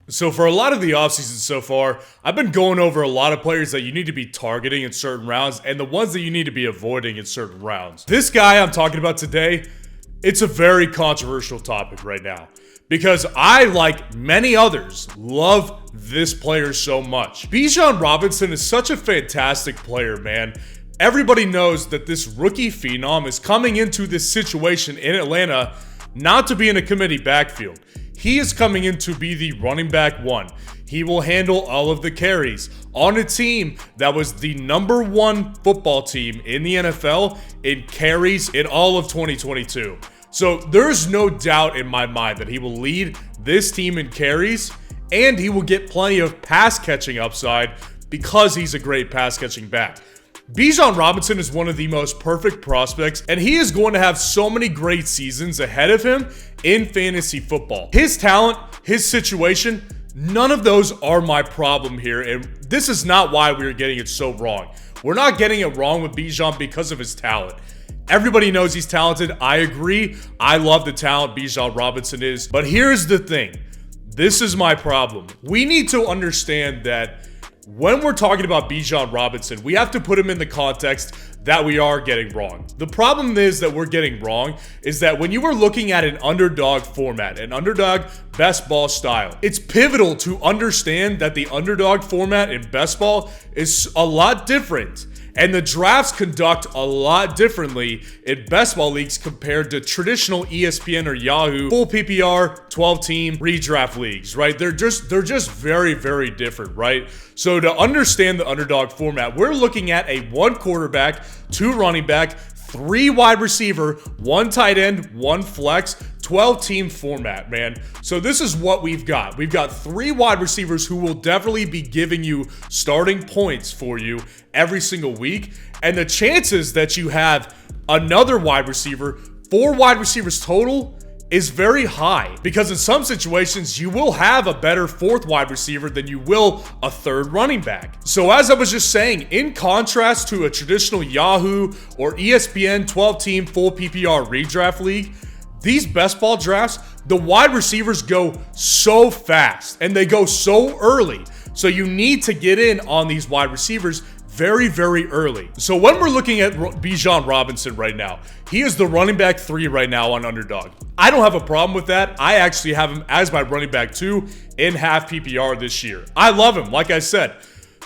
So for a lot of the offseason so far, I've been going over a lot of players that you need to be targeting in certain rounds and the ones that you need to be avoiding in certain rounds. This guy I'm talking about today, it's a very controversial topic right now because I, like many others, love this player so much. Bijan Robinson is such a fantastic player, man. Everybody knows that this rookie phenom is coming into this situation in Atlanta not to be in a committee backfield. He is coming in to be the running back one. He will handle all of the carries on a team that was the #1 football team in the NFL in carries in all of 2022. So there's no doubt in my mind that he will lead this team in carries and he will get plenty of pass catching upside because he's a great pass catching back. Bijan Robinson is one of the most perfect prospects, and he is going to have so many great seasons ahead of him in fantasy football. His talent, his situation, none of those are my problem here, and this is not why we're getting it so wrong. We're not getting it wrong with Bijan because of his talent. Everybody knows he's talented. I agree. I love the talent Bijan Robinson is, but here's the thing. This is my problem. We need to understand that when we're talking about Bijan Robinson, we have to put him in the context that we are getting wrong. The problem is that we're getting wrong is that when you are looking at an underdog format, an underdog best ball style, it's pivotal to understand that the underdog format in best ball is a lot different. And the drafts conduct a lot differently in best ball leagues compared to traditional ESPN or Yahoo full PPR 12-team redraft leagues, right? They're just very, very different, right? So to understand the underdog format, we're looking at a 1 quarterback, 2 running back, 3 wide receiver, 1 tight end, 1 flex, 12-team format, man. So this is what we've got. We've got 3 wide receivers who will definitely be giving you starting points for you every single week. And the chances that you have another wide receiver, 4 wide receivers total, is very high because in some situations you will have a better 4th wide receiver than you will a 3rd running back. So as I was just saying, in contrast to a traditional Yahoo or ESPN 12-team full PPR redraft league, these best ball drafts, the wide receivers go so fast and they go so early. So you need to get in on these wide receivers very, very early. So when we're looking at Bijan Robinson right now, he is the running back 3 right now on Underdog. I don't have a problem with that. I actually have him as my running back 2 in half PPR this year. I love him, like I said.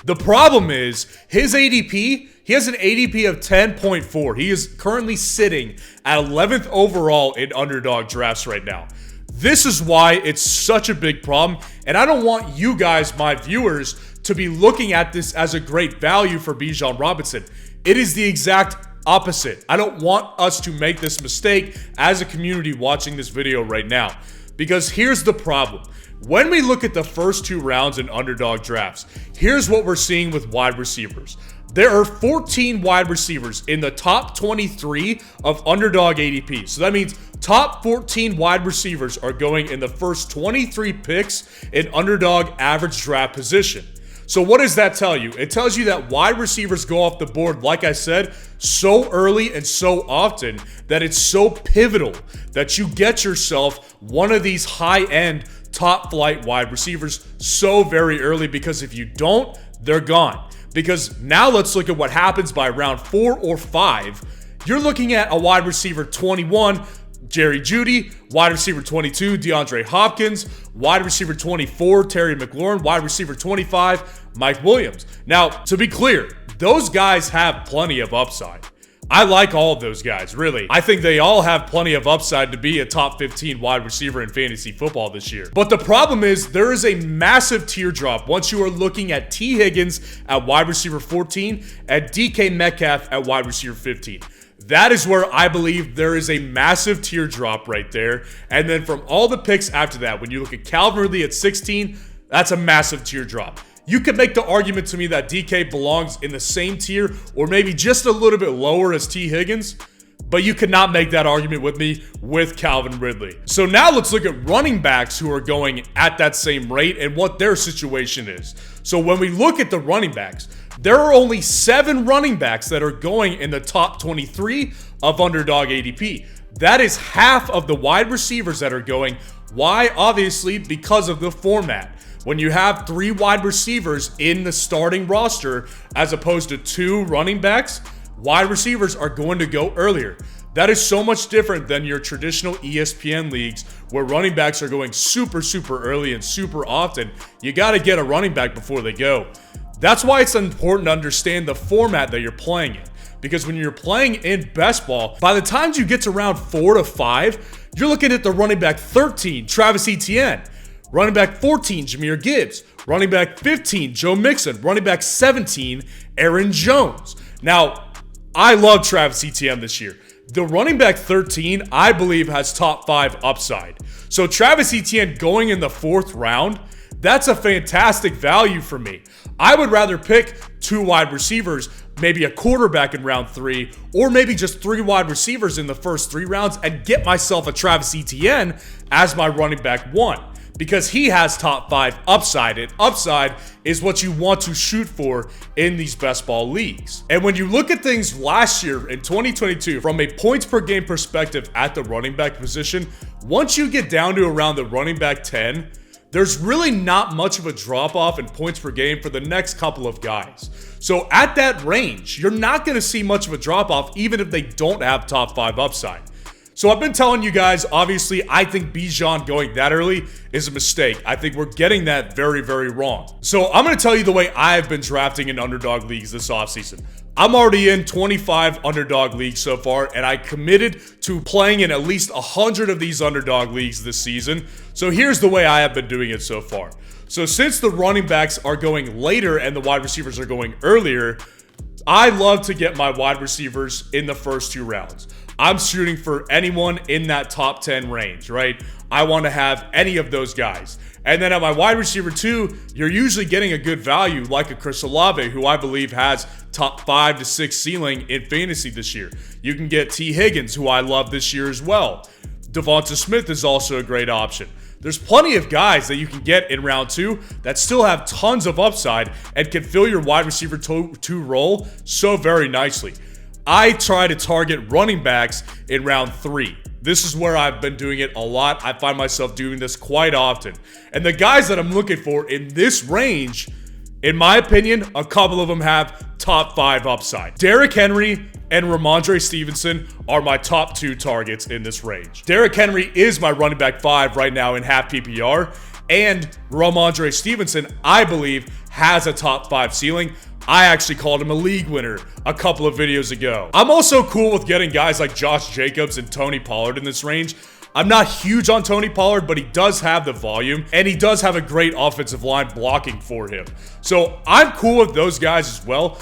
The problem is his ADP, he has an ADP of 10.4. He is currently sitting at 11th overall in Underdog drafts right now. This is why it's such a big problem, and I don't want you guys, my viewers, to be looking at this as a great value for Bijan Robinson. It is the exact opposite. I don't want us to make this mistake as a community watching this video right now, because here's the problem. When we look at the first 2 rounds in Underdog drafts, here's what we're seeing with wide receivers. There are 14 wide receivers in the top 23 of Underdog ADP. So that means top 14 wide receivers are going in the first 23 picks in Underdog average draft position. So what does that tell you? It tells you that wide receivers go off the board, like I said, so early and so often that it's so pivotal that you get yourself one of these high-end top flight wide receivers so very early, because if you don't, they're gone. Because now let's look at what happens by round 4 or 5. You're looking at a wide receiver 21, Jerry Jeudy, wide receiver 22, DeAndre Hopkins, wide receiver 24, Terry McLaurin, wide receiver 25, Mike Williams. Now, to be clear, those guys have plenty of upside. I like all of those guys, really. I think they all have plenty of upside to be a top 15 wide receiver in fantasy football this year. But the problem is there is a massive teardrop once you are looking at T. Higgins at wide receiver 14 and DK Metcalf at wide receiver 15. That is where I believe there is a massive teardrop right there. And then from all the picks after that, when you look at Calvin Ridley at 16, that's a massive teardrop. You could make the argument to me that DK belongs in the same tier or maybe just a little bit lower as T. Higgins, but you could not make that argument with me with Calvin Ridley. So now let's look at running backs who are going at that same rate and what their situation is. So when we look at the running backs, there are only 7 running backs that are going in the top 23 of Underdog ADP. That is half of the wide receivers that are going. Why? Obviously, because of the format. When you have 3 wide receivers in the starting roster as opposed to 2 running backs, wide receivers are going to go earlier. That is so much different than your traditional ESPN leagues where running backs are going super early and super often. You got to get a running back before they go. That's why it's important to understand the format that you're playing in. Because when you're playing in best ball, by the time you get to round 4 to 5, you're looking at the running back 13, Travis Etienne. Running back 14, Jahmyr Gibbs. Running back 15, Joe Mixon. Running back 17, Aaron Jones. Now, I love Travis Etienne this year. The running back 13, I believe, has top 5 upside. So Travis Etienne going in the 4th round, that's a fantastic value for me. I would rather pick 2 wide receivers, maybe a quarterback in round 3, or maybe just 3 wide receivers in the first 3 rounds and get myself a Travis Etienne as my running back 1. Because he has top 5 upside, and upside is what you want to shoot for in these best ball leagues. And when you look at things last year in 2022, from a points per game perspective at the running back position, once you get down to around the running back 10, there's really not much of a drop-off in points per game for the next couple of guys. So at that range, you're not going to see much of a drop-off even if they don't have top 5 upside. So I've been telling you guys, obviously, I think Bijan going that early is a mistake. I think we're getting that very wrong. So I'm going to tell you the way I've been drafting in underdog leagues this offseason. I'm already in 25 underdog leagues so far, and I committed to playing in at least 100 of these underdog leagues this season. So here's the way I have been doing it so far. So since the running backs are going later and the wide receivers are going earlier, I love to get my wide receivers in the first 2 rounds. I'm shooting for anyone in that top 10 range, right? I want to have any of those guys. And then at my wide receiver 2, you're usually getting a good value like a Chris Olave, who I believe has top 5 to 6 ceiling in fantasy this year. You can get T. Higgins, who I love this year as well. Devonta Smith is also a great option. There's plenty of guys that you can get in round 2 that still have tons of upside and can fill your wide receiver 2 role so very nicely. I try to target running backs in round 3. This is where I've been doing it a lot. I find myself doing this quite often. And the guys that I'm looking for in this range, in my opinion, a couple of them have top 5 upside. Derrick Henry and Ramondre Stevenson are my top 2 targets in this range. Derrick Henry is my running back 5 right now in half PPR. And Ramondre Stevenson, I believe, has a top 5 ceiling. I actually called him a league winner a couple of videos ago. I'm also cool with getting guys like Josh Jacobs and Tony Pollard in this range. I'm not huge on Tony Pollard, but he does have the volume, and he does have a great offensive line blocking for him. So I'm cool with those guys as well.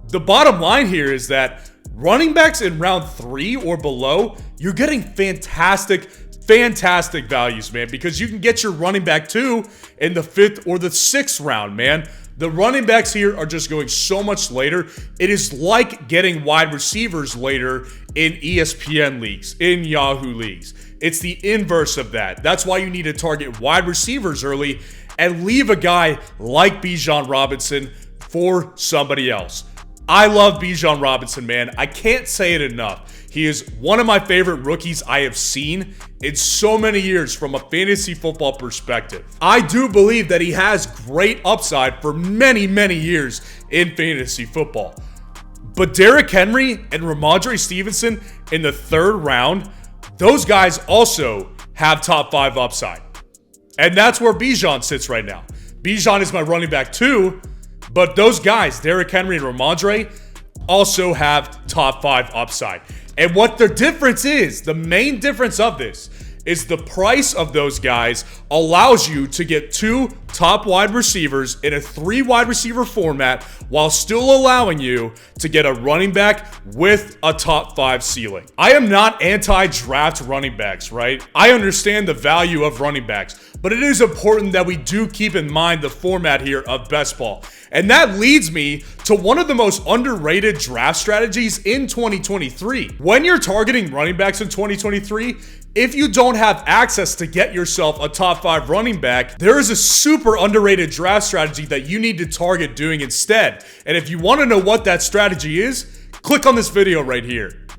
The bottom line here is that running backs in round 3 or below, you're getting fantastic values, man, because you can get your running back 2 in the 5th or the 6th round, man. The running backs here are just going so much later. It is like getting wide receivers later in ESPN leagues, in Yahoo leagues. It's the inverse of that. That's why you need to target wide receivers early and leave a guy like Bijan Robinson for somebody else. I love Bijan Robinson, man. I can't say it enough. He is one of my favorite rookies I have seen in so many years from a fantasy football perspective. I do believe that he has great upside for many years in fantasy football. But Derrick Henry and Ramondre Stevenson in the 3rd round, those guys also have top 5 upside. And that's where Bijan sits right now. Bijan is my running back 2, but those guys, Derrick Henry and Ramondre, also have top 5 upside. And what the difference is, the main difference of this, is the price of those guys allows you to get 2 top wide receivers in a 3 wide receiver format while still allowing you to get a running back with a top 5 ceiling. I am not anti-draft running backs, right? I understand the value of running backs, but it is important that we do keep in mind the format here of best ball. And that leads me to one of the most underrated draft strategies in 2023. When you're targeting running backs in 2023, if you don't have access to get yourself a top 5 running back, there is a super underrated draft strategy that you need to target doing instead. And if you want to know what that strategy is, click on this video right here.